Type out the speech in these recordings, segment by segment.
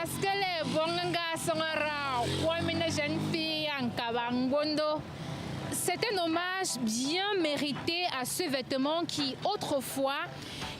parce que les bongas sont rares, comme une jeune fille en Kabangondo. C'est un hommage bien mérité à ce vêtement qui, autrefois,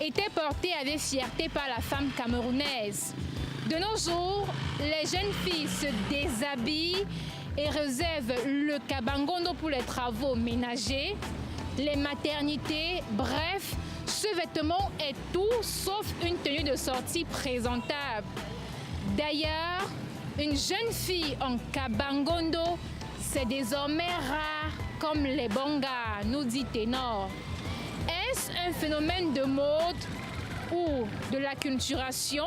était porté avec fierté par la femme camerounaise. De nos jours, les jeunes filles se déshabillent et réservent le Kabangondo pour les travaux ménagers, les maternités, bref, ce vêtement est tout sauf une tenue de sortie présentable. D'ailleurs, une jeune fille en Kabangondo, c'est désormais rare comme les bongas, nous dit Ténor. Est-ce un phénomène de mode ou de l'acculturation?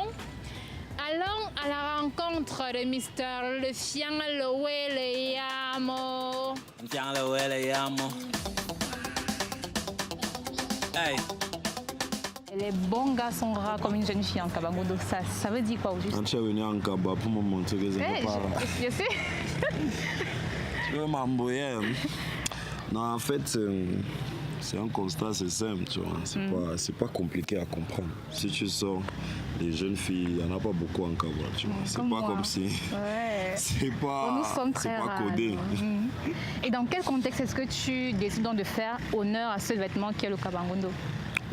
Allons à la rencontre de Mr. Lefiang Lowele Yamo. Lefiang Lowele Yamo. Hey. Les bons gars sont rares comme une jeune fille en Kabangondo. Ça veut dire quoi au juste? Quand tu es venu en Kaba pour me montrer que c'est pas rare. Je sais. Tu veux m'embrouiller? Non, en fait, c'est un constat, c'est simple, tu vois. C'est pas compliqué à comprendre. Si tu sors, les jeunes filles, il n'y en a pas beaucoup en Kaba, tu vois. C'est pas comme si... Ouais. C'est pas, codé. Et dans quel contexte est-ce que tu décides donc de faire honneur à ce vêtement qui est le Kabangondo?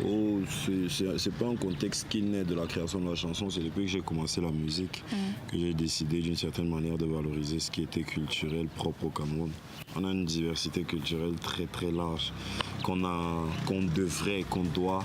Oh, c'est pas un contexte qui naît de la création de la chanson, c'est depuis que j'ai commencé la musique que j'ai décidé d'une certaine manière de valoriser ce qui était culturel propre au Cameroun. On a une diversité culturelle très très large qu'on devrait, qu'on doit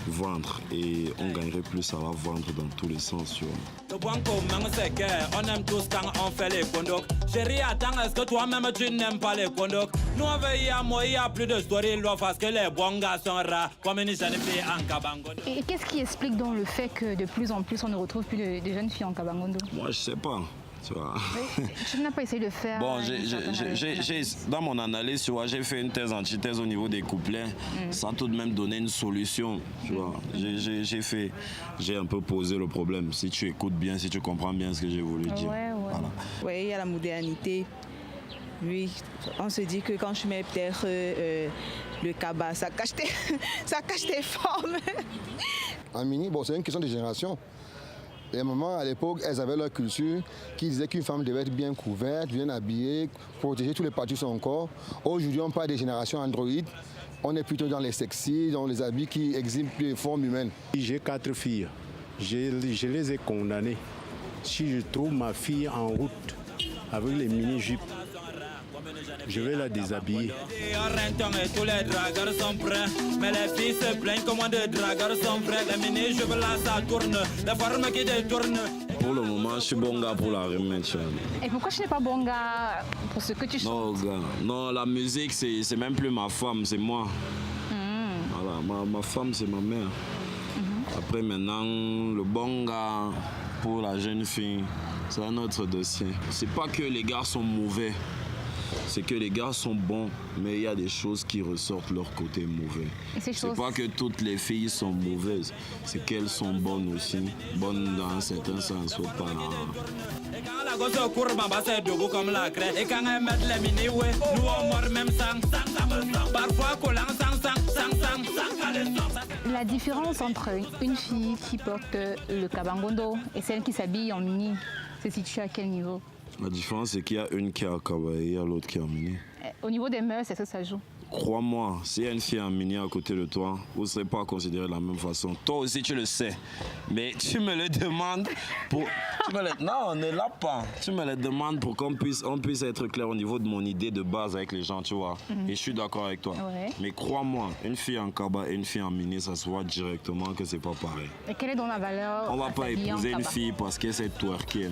vendre et on gagnerait plus à la vendre dans tous les sens, tu vois. Le point commun c'est qu'on aime tous quand on fait les condocs. Chérie, attends, est-ce que toi-même tu n'aimes pas les condocs? Nous on veut il y a plus de story là parce que les bons gars sont rares comme une jeune fille en Kabangondo. Et qu'est-ce qui explique donc le fait que de plus en plus on ne retrouve plus de jeunes filles en Kabangondo? Moi je sais pas. Tu vois. Tu n'as pas essayé de faire... Bon, dans mon analyse, tu vois, j'ai fait une thèse, antithèse au niveau des couplets, sans tout de même donner une solution. Tu vois. J'ai un peu posé le problème. Si tu écoutes bien, si tu comprends bien ce que j'ai voulu dire. Voilà. Oui, il y a la modernité. Oui, on se dit que quand je mets peut-être le Kaba, ça cache tes formes. En mini, bon, c'est une question de génération. Les mamans, à l'époque, elles avaient leur culture qui disait qu'une femme devait être bien couverte, bien habillée, protéger tous les parties de son corps. Aujourd'hui, on parle des générations androïdes. On est plutôt dans les sexy, dans les habits qui exhibent plus les formes humaines. J'ai 4 filles. Je les ai condamnées. Si je trouve ma fille en route avec les mini-jupes, je vais la déshabiller. Tous les dragueurs sont prêts, mais les filles se plaignent comment de dragueurs sont prêts. Les mini-jupes là, ça tourne, les formes qui détournent. Pour le moment, je suis bon gars pour la remettre. Et pourquoi je n'es pas bon gars pour ce que tu chantes? Non, gars. Non, la musique, c'est même plus ma femme, c'est moi. Voilà, ma femme, c'est ma mère. Après, maintenant, le bon gars pour la jeune fille, c'est un autre dossier. C'est pas que les gars sont mauvais. C'est que les gars sont bons, mais il y a des choses qui ressortent leur côté mauvais. C'est pas que toutes les filles sont mauvaises, c'est qu'elles sont bonnes aussi. Bonnes dans un certain sens, faut pas... Et quand la gosse court, baba c'est debout comme la craie. Et quand elle met les mini, ouais, nous on mord même sang. Parfois collant sang. La différence entre une fille qui porte le Kabangondo et celle qui s'habille en mini, c'est situé à quel niveau? La différence, c'est qu'il y a une qui est à Kabaye et l'autre qui est en mini. Au niveau des mœurs, est-ce que ça joue? Crois-moi, s'il y a une fille en mini à côté de toi, vous ne serez pas considéré de la même façon. Toi aussi, tu le sais. Mais tu me le demandes pour... Non, on n'est là pas. Tu me le demandes pour qu'on puisse être clair au niveau de mon idée de base avec les gens, tu vois. Et je suis d'accord avec toi. Ouais. Mais crois-moi, une fille en Kaba et une fille en mini, ça se voit directement que c'est pas pareil. Et quelle est donc la valeur? On va pas épouser une fille parce qu'elle s'est twerkée.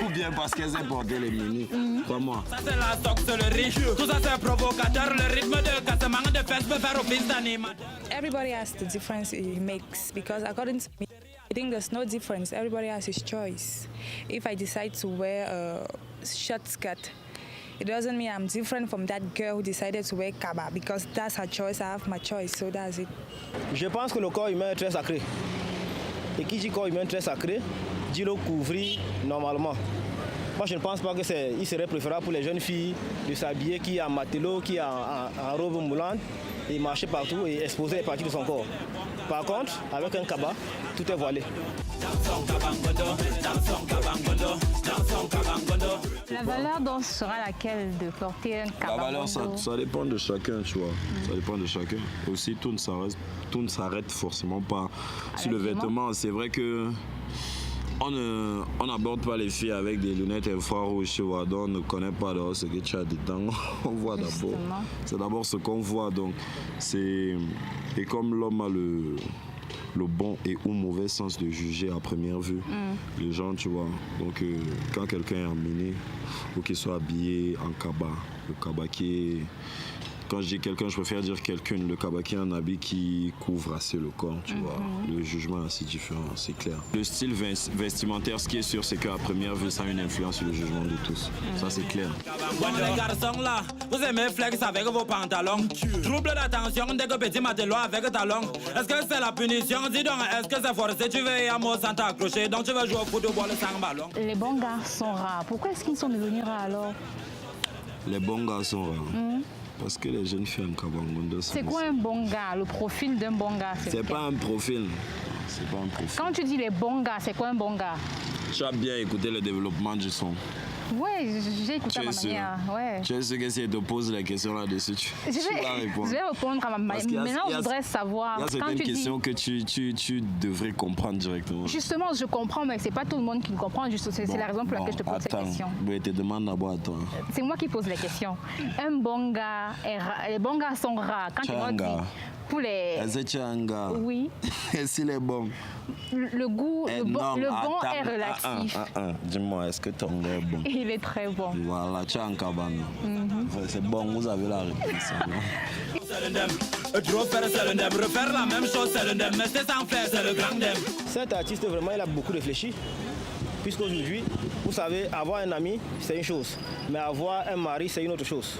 Ou bien parce qu'elle s'est porté les mini. Crois-moi. Ça c'est la sorcellerie. Tout ça c'est provocateur. Le rythme de cassement de fesses peut faire office d'animateur. Everybody has the difference he makes because according to me, I think there's no difference. Everybody has his choice. If I decide to wear a short skirt, it doesn't mean I'm different from that girl who decided to wear kaba because that's her choice. I have my choice, so that's it. Je pense que le corps humain est très sacré. Et qui dit corps humain très sacré, dit le couvrir normalement. Moi, je ne pense pas qu'il serait préférable pour les jeunes filles de s'habiller qui est en matelot, qui est en robe moulante et marcher partout et exposer les parties de son corps. Par contre, avec un kaba, tout est voilé. La valeur donc sera laquelle de porter un La kabangondo? valeur, ça dépend de chacun, tu vois. Ça dépend de chacun. Aussi, tout ne s'arrête forcément pas sur le vêtement. C'est vrai que on n'aborde pas les filles avec des lunettes infrarouges, tu vois. Donc, on ne connaît pas ce que tu as dedans. On voit d'abord. C'est d'abord ce qu'on voit. Donc, c'est... Et comme l'homme a le bon et ou mauvais sens de juger à première vue les gens, tu vois. Donc, quand quelqu'un est en mini ou qu'il soit habillé en kaba, le kaba qui est... Quand je dis quelqu'un, je préfère dire quelqu'un. Le kaba qui est un habit qui couvre assez le corps, tu vois. Le jugement est assez différent, c'est clair. Le style vestimentaire, ce qui est sûr, c'est qu'à première vue, ça a une influence sur le jugement de tous. Ça, c'est clair. Les garçons là, vous aimez flex avec vos pantalons. Trouble d'attention dès que petit matelot avec talons. Est-ce que c'est la punition? Dis donc, est-ce que c'est forcé? Tu veux à moi sans t'accrocher, donc tu veux jouer au football sans ballon. Les bons gars sont rares. Pourquoi est-ce qu'ils sont devenus rares alors? Les bons gars sont rares. Parce que les jeunes filles en kabangondo... C'est quoi un bon gars? Le profil d'un bon gars, c'est pas un profil. C'est pas un profil. Quand tu dis les bons gars, c'est quoi un bon gars? Tu as bien écouté le développement du son. Ouais, j'ai écouté à ma manière. Ouais. Tu sais que si elle te pose la question là-dessus, tu vas répondre. Je vais répondre à ma manière. Maintenant, je voudrais savoir. Il y a certaines questions que tu devrais comprendre directement. Justement, je comprends, mais c'est pas tout le monde qui me comprend. C'est la raison pour laquelle je te pose cette question. Je te demande d'abord à toi. C'est moi qui pose les questions. Un bon gars est rare. Les bons gars sont rares. Quand tu m'as dit pour les. Est-ce que tu es un gars? Oui. Et s'il est bon? Le goût, le bon est relatif. Dis-moi, est-ce que ton gars est bon? Il est très bon. Voilà, tu es en cabane. C'est bon, vous avez la réponse. Refaire la même chose, c'est le dem, mais c'est sans faire, c'est le grand dem. Cet artiste, vraiment, il a beaucoup réfléchi. Puisqu'aujourd'hui, vous savez, avoir un ami, c'est une chose. Mais avoir un mari, c'est une autre chose.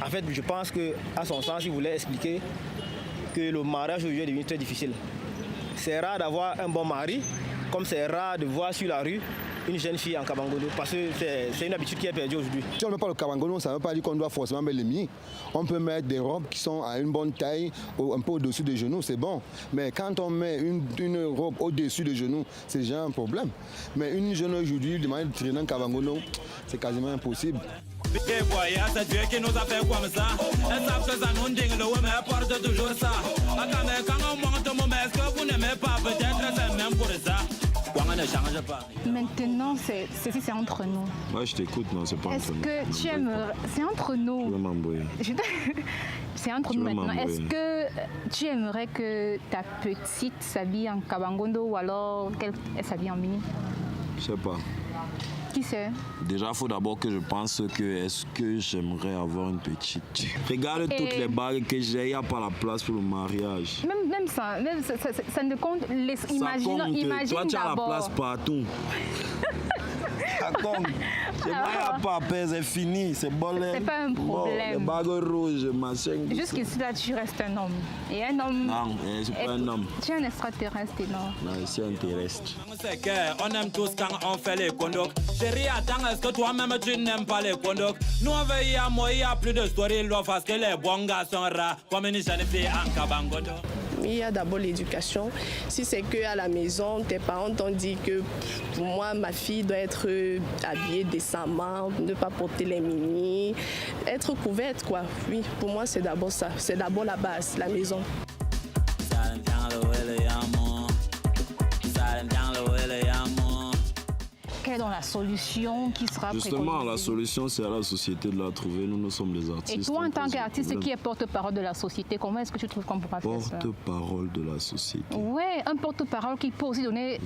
En fait, je pense qu'à son sens, il voulait expliquer que le mariage aujourd'hui est devenu très difficile. C'est rare d'avoir un bon mari, comme c'est rare de voir sur la rue une jeune fille en kabangondo, parce que c'est une habitude qui est perdue aujourd'hui. Si on ne met pas le kabangondo, ça ne veut pas dire qu'on doit forcément mettre les mini. On peut mettre des robes qui sont à une bonne taille, un peu au-dessus des genoux, c'est bon. Mais quand on met une robe au-dessus des genoux, c'est déjà un problème. Mais une jeune aujourd'hui, demander de traîner un kabangondo, c'est quasiment impossible. Et voyez, c'est Dieu qui nous a fait comme ça. Elles savent que ça nous dingue, le mais porte toujours ça. Quand on monte mon est-ce que vous n'aimez pas? Peut-être c'est même pour ça. On ne change pas. Maintenant, ceci c'est entre nous. Moi, je t'écoute, non, c'est pas entre nous. Est-ce que tu aimerais... C'est entre nous. Je vais m'embrouiller. C'est entre nous maintenant. Est-ce que tu aimerais que ta petite s'habille en kabangondo ou alors qu'elle s'habille en mini? Je sais pas. Qui sait? Déjà, il faut d'abord que je pense que est-ce que j'aimerais avoir une petite. Regarde toutes les bagues que j'ai, il n'y a pas la place pour le mariage. Même ça ne compte. Imagine toi, tu as la place partout. Ça compte. J'aimerais pas, c'est fini, c'est bon. C'est pas un problème. Les bagues rouges, machin. Jusqu'ici, là, tu restes un homme. Et un homme. Non, je suis pas un homme. Tu es un extraterrestre, non? Non, je suis un terrestre. C'est qu'on aime tous quand on fait les condocs. Chérie, attends, est-ce que toi-même tu n'aimes pas les condocs? Nous on veille à moi, il n'y a plus de story, parce que les bons gars sont rares, comme une jeune fille en kabangondo. Il y a d'abord l'éducation. Si c'est qu'à la maison, tes parents t'ont dit que pour moi, ma fille doit être habillée décemment, ne pas porter les mini, être couverte, quoi. Oui, pour moi, c'est d'abord ça. C'est d'abord la base, la maison. Quelle est donc la solution qui sera préconisée? Justement, la solution, c'est à la société de la trouver. Nous sommes les artistes. Et toi, en tant qu'artiste qui est porte-parole de la société, comment est-ce que tu trouves qu'on pourra faire ça? Porte-parole de la société. Oui, un porte-parole qui peut aussi donner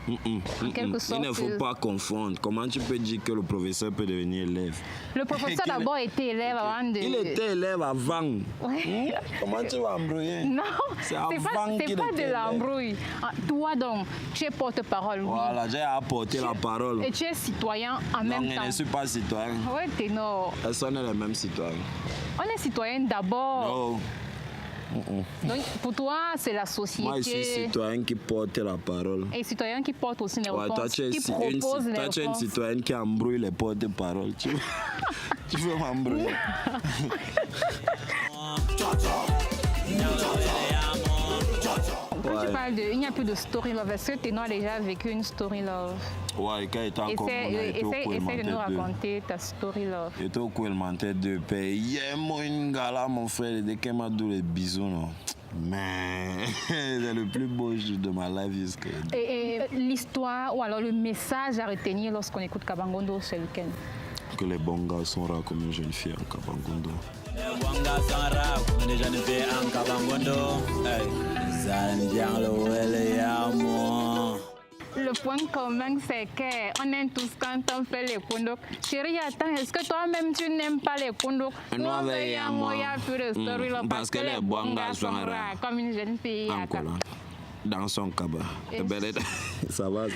en quelque sorte... Il ne faut pas confondre. Comment tu peux dire que le professeur peut devenir élève? Le professeur d'abord était élève avant de... Il était élève avant. Ouais. Comment tu vas embrouiller? Non, c'est pas de l'embrouille. Toi donc, tu es porte-parole. Voilà, j'ai apporté la parole. Et tu es citoyen en même temps. Non, je ne suis pas citoyen. Oui, ténor. Personne n'est le même citoyen. On est citoyen d'abord. Non. Donc, pour toi, c'est la société. Moi, je suis citoyen qui porte la parole. Et citoyen qui porte aussi les réponses. Toi, tu es une citoyenne qui embrouille les porte-paroles. Tu veux m'embrouiller? quand tu parles de... Il n'y a plus de story love. Est-ce que Ténor a déjà vécu une story love? Ouais, quand il était encore Essaye de nous raconter ta story love. J'étais au Kouelmantais de paix. Moi, une gala, mon frère, dès qu'elle m'a donné les bisous, non. Mais c'est le plus beau jour de ma vie. Et l'histoire ou alors le message à retenir lorsqu'on écoute Kabangondo, c'est lequel? Que les bons gars sont rares comme une jeune fille en Kabangondo. Les bons gars sont rares comme une jeune fille en Kabangondo. Le point commun, c'est qu'on aime tous quand on fait les kondok. Chérie, attends, est-ce que toi-même tu n'aimes pas les kondok? Nous, on veille à moi. Parce que les bons gars sont rares comme une jeune fille. Dans son cabas. Ça va.